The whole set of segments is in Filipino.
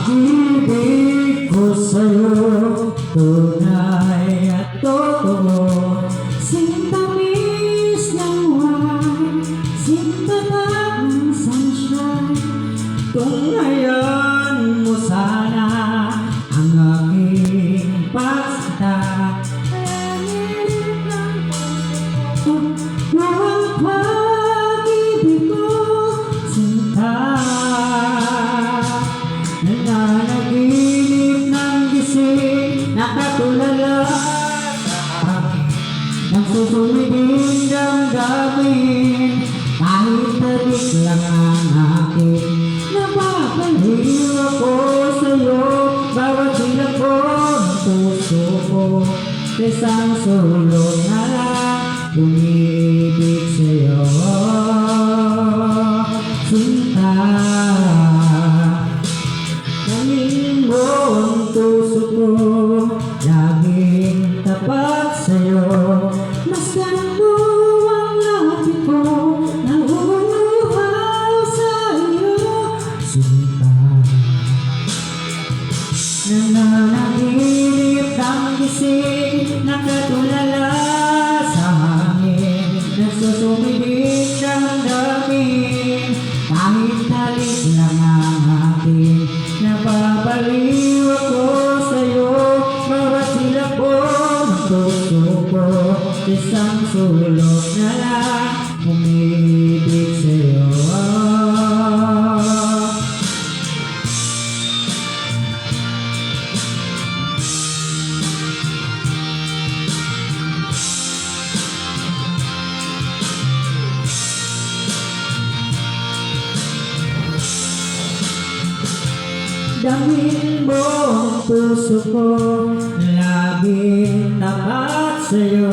Pag-ibig ko sa'yo, tunay at totoo. Sintamis ng wine, sintatag ng sunshine. Tunghayan mo sana ang aking pagsinta. Ang pag-ibig ko, sinta. Nananaginip ng gising, nakatulala sa akin. Nagsusumiging damdamin, kahit tabik lang ang akin. Napapaliw ako sa'yo, bawat bilang ko ng puso ko. Sa isang sulong na lang, umibig sa'yo, sinta. Nangin mo ang puso ko, laging tapat sa'yo. Masdan mo ang lapit ko, nauuhaw sa iyo, sinta. Nananaginip ng gising, nakatulala sa hangin. Nagsusumibig ng damin, kahit talit lang ang akin. Napapaliw ako sa'yo, bawat silap ko ng puso ko. Isang sulok na lang, umibig sa'yo. Damhin mo ang puso ko, laging tapat sa'yo.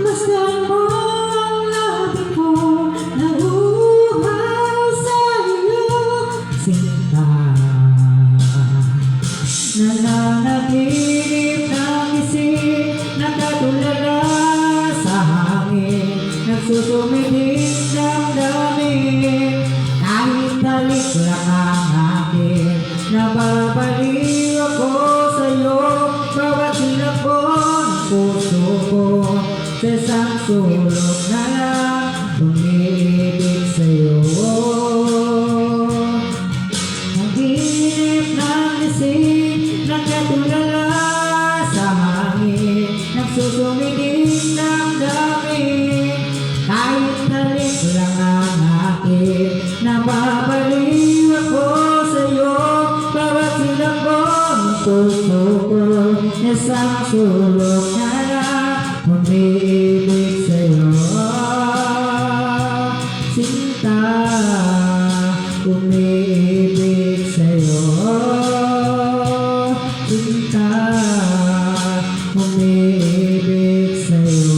Masdan mo ang labi ko, nauuhaw sa iyo, sinta. Nananaginip ng gising, nakatulala sa hangin. Nagsusumibig ng damin, kahit talik lang ang akin. Napapaliw ako sa'yo, bawat silap ko ng puso ko. Sa isang sulok na lang, umibig sa'yo. Naginip ng gising, nakatulala sa hangin. Nagsusumiging ng damin, kahit talik lang ang akin. Napapaliw ako sa'yo, bawat silap ko ng puso ko. Isang sulok na lang, umibig sa'yo, sinta. Umibig sa'yo, sinta. Umibig sa'yo.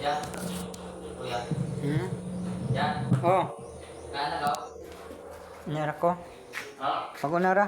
Ya, kuya. Ya, Oh, kaya na ka? nyara ko. Ha? Ako nara.